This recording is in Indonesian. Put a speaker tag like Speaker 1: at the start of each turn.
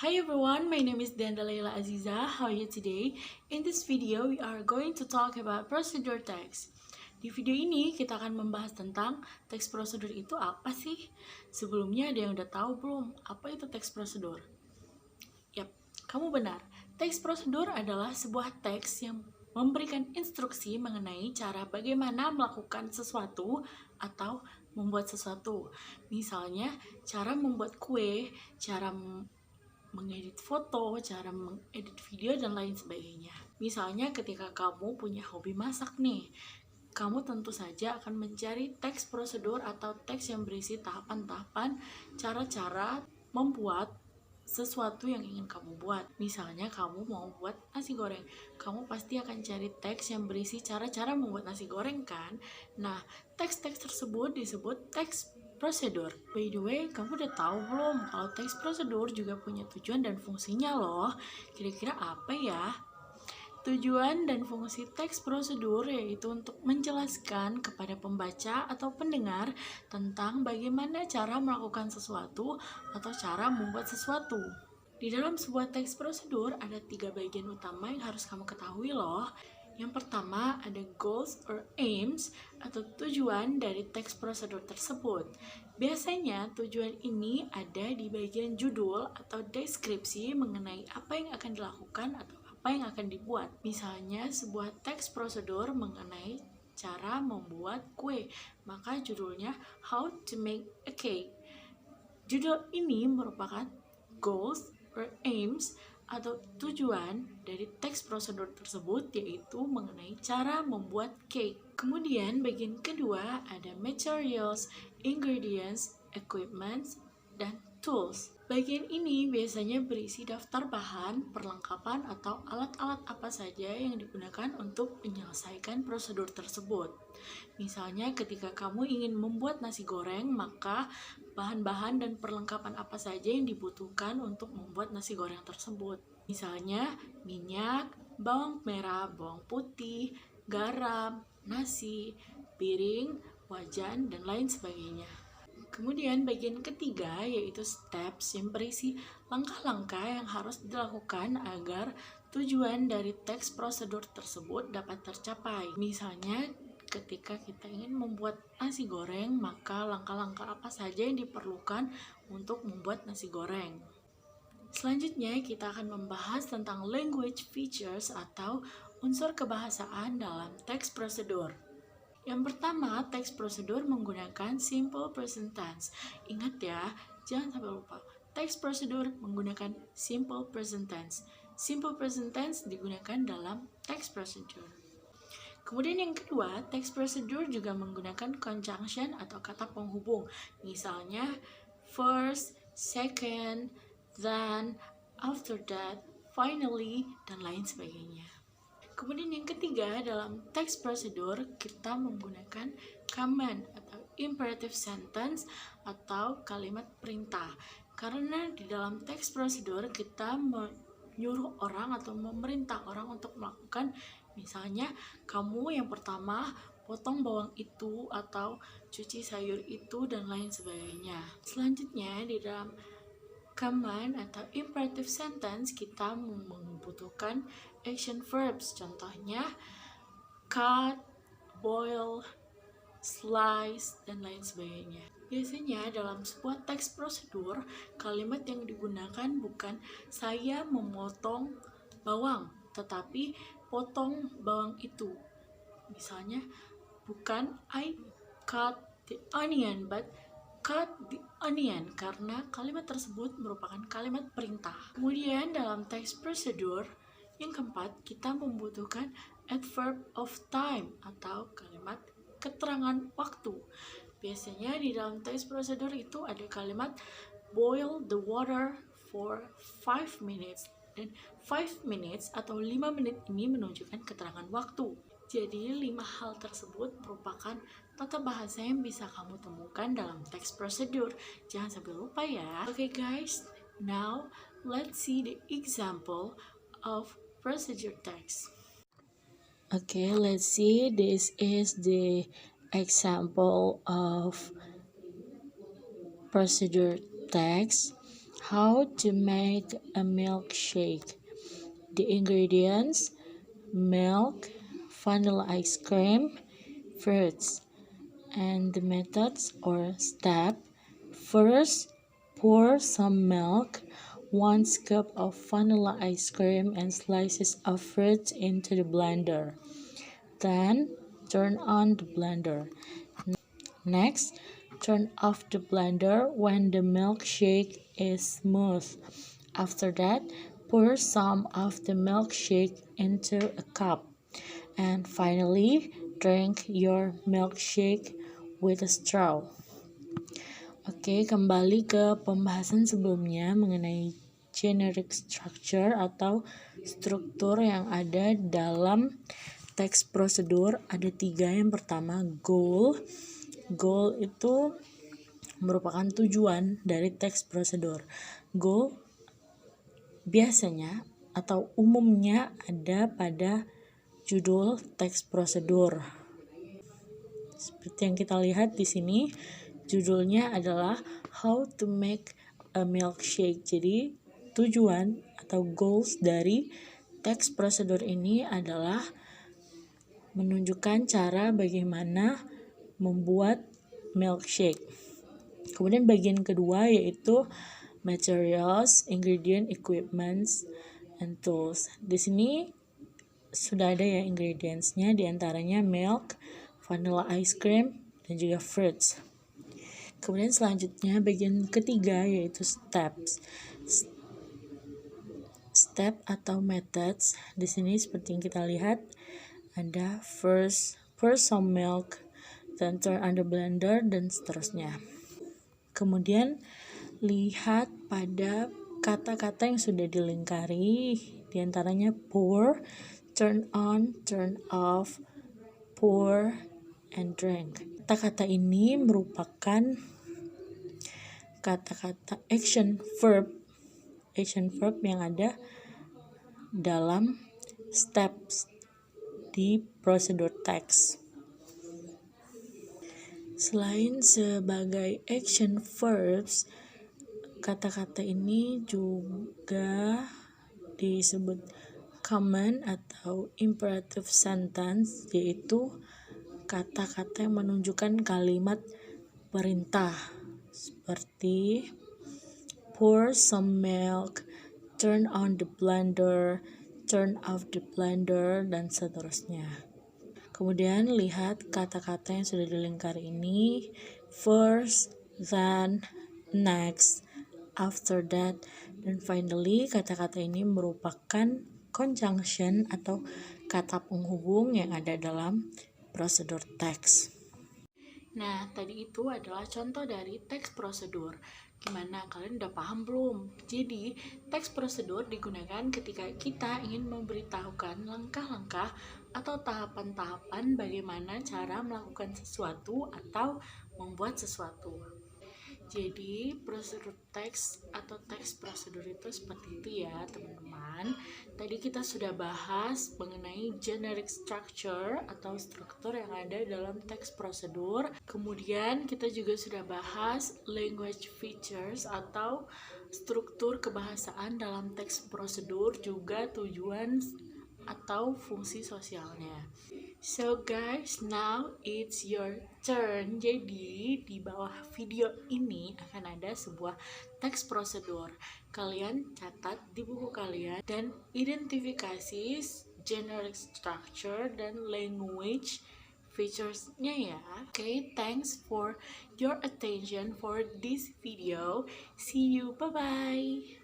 Speaker 1: Hi everyone, my name is Danda Leila Aziza. How are you today? In this video, we are going to talk about procedure text. Di video ini, kita akan membahas tentang teks prosedur itu apa sih? Sebelumnya ada yang udah tahu belum? Apa itu teks prosedur? Yap, kamu benar. Teks prosedur adalah sebuah teks yang memberikan instruksi mengenai cara bagaimana melakukan sesuatu atau membuat sesuatu. Misalnya, cara membuat kue, cara mengedit foto, cara mengedit video, dan lain sebagainya. Misalnya ketika kamu punya hobi masak nih, kamu tentu saja akan mencari teks prosedur atau teks yang berisi tahapan-tahapan cara-cara membuat sesuatu yang ingin kamu buat. Misalnya kamu mau buat nasi goreng, kamu pasti akan cari teks yang berisi cara-cara membuat nasi goreng kan? Nah, teks-teks tersebut disebut teks prosedur. By the way, kamu udah tahu belum kalau teks prosedur juga punya tujuan dan fungsinya loh? Kira-kira apa ya? Tujuan dan fungsi teks prosedur yaitu untuk menjelaskan kepada pembaca atau pendengar tentang bagaimana cara melakukan sesuatu atau cara membuat sesuatu. Di dalam sebuah teks prosedur ada 3 bagian utama yang harus kamu ketahui loh. Yang pertama ada goals or aims atau tujuan dari teks prosedur tersebut. Biasanya tujuan ini ada di bagian judul atau deskripsi mengenai apa yang akan dilakukan atau apa yang akan dibuat. Misalnya sebuah teks prosedur mengenai cara membuat kue, maka judulnya How to Make a Cake. Judul ini merupakan goals or aims atau tujuan dari teks prosedur tersebut, yaitu mengenai cara membuat cake. Kemudian bagian kedua ada materials, ingredients, equipment, dan tools. Bagian ini biasanya berisi daftar bahan, perlengkapan, atau alat-alat apa saja yang digunakan untuk menyelesaikan prosedur tersebut. Misalnya ketika kamu ingin membuat nasi goreng, maka bahan-bahan dan perlengkapan apa saja yang dibutuhkan untuk membuat nasi goreng tersebut. Misalnya minyak, bawang merah, bawang putih, garam, nasi, piring, wajan, dan lain sebagainya. Kemudian bagian ketiga yaitu steps yang berisi langkah-langkah yang harus dilakukan agar tujuan dari teks prosedur tersebut dapat tercapai. Misalnya ketika kita ingin membuat nasi goreng, maka langkah-langkah apa saja yang diperlukan untuk membuat nasi goreng. Selanjutnya kita akan membahas tentang language features atau unsur kebahasaan dalam teks prosedur. Yang pertama, teks prosedur menggunakan simple present tense. Ingat ya, jangan sampai lupa. Teks prosedur menggunakan simple present tense. Simple present tense digunakan dalam teks prosedur. Kemudian yang kedua, teks prosedur juga menggunakan conjunction atau kata penghubung. Misalnya, first, second, then, after that, finally, dan lain sebagainya. Kemudian yang ketiga, dalam teks prosedur kita menggunakan command atau imperative sentence atau kalimat perintah. Karena di dalam teks prosedur kita menyuruh orang atau memerintah orang untuk melakukan, misalnya kamu yang pertama potong bawang itu atau cuci sayur itu dan lain sebagainya. Selanjutnya di dalam command atau imperative sentence kita membutuhkan action verbs, contohnya cut, boil, slice, dan lain sebagainya. Biasanya dalam sebuah teks prosedur, kalimat yang digunakan bukan saya memotong bawang, tetapi potong bawang itu. Misalnya, bukan I cut the onion, but cut the onion, karena kalimat tersebut merupakan kalimat perintah. Kemudian dalam teks prosedur yang keempat, kita membutuhkan adverb of time atau kalimat keterangan waktu. Biasanya di dalam teks prosedur itu ada kalimat boil the water for 5 minutes. Dan 5 minutes atau 5 menit ini menunjukkan keterangan waktu. Jadi 5 hal tersebut merupakan tata bahasa yang bisa kamu temukan dalam teks prosedur. Jangan sampai lupa ya. Okay guys, now let's see the example of procedure text. Okay, let's see. This is the example of procedure text. How to make a milkshake. The ingredients: milk, vanilla ice cream, fruits. And the methods or step: first, pour some milk, 1 scoop of vanilla ice cream, and slices of fruit into the blender. Then, turn on the blender. Next, turn off the blender when the milkshake is smooth. After that, pour some of the milkshake into a cup. And finally, drink your milkshake with a straw. Oke, kembali ke pembahasan sebelumnya mengenai generic structure atau struktur yang ada dalam teks prosedur. Ada 3. Yang pertama, goal. Goal itu merupakan tujuan dari teks prosedur. Goal biasanya atau umumnya ada pada judul teks prosedur. Seperti yang kita lihat di sini, judulnya adalah How to Make a Milkshake. Jadi, tujuan atau goals dari teks prosedur ini adalah menunjukkan cara bagaimana membuat milkshake. Kemudian bagian kedua yaitu materials, ingredient, equipments, and tools. Di sini sudah ada ya ingredientsnya, diantaranya milk, vanilla ice cream, dan juga fruits. Kemudian selanjutnya bagian ketiga yaitu steps. Step atau methods. Di sini seperti yang kita lihat ada first, pour some milk, then turn on the blender, dan seterusnya. Kemudian lihat pada kata-kata yang sudah dilingkari, diantaranya pour, turn on, turn off, pour, and drink. Kata-kata ini merupakan kata-kata action verb yang ada dalam steps di prosedur teks. Selain sebagai action verbs, kata-kata ini juga disebut command atau imperative sentence, yaitu kata-kata yang menunjukkan kalimat perintah seperti pour some milk, turn on the blender, turn off the blender, dan seterusnya. Kemudian lihat kata-kata yang sudah dilingkari ini: first, then, next, after that, dan finally. Kata-kata ini merupakan conjunction atau kata penghubung yang ada dalam prosedur teks. Nah, tadi itu adalah contoh dari teks prosedur. Gimana, kalian udah paham belum? Jadi, teks prosedur digunakan ketika kita ingin memberitahukan langkah-langkah atau tahapan-tahapan bagaimana cara melakukan sesuatu atau membuat sesuatu. Jadi, prosedur teks atau teks prosedur itu seperti itu ya, teman-teman. Tadi kita sudah bahas mengenai generic structure atau struktur yang ada dalam teks prosedur. Kemudian kita juga sudah bahas language features atau struktur kebahasaan dalam teks prosedur, juga tujuan atau fungsi sosialnya. So guys, now it's your turn. Jadi di bawah video ini akan ada sebuah teks prosedur. Kalian catat di buku kalian dan identifikasi generic structure dan language features-nya ya. Okay, thanks for your attention for this video. See you, bye-bye.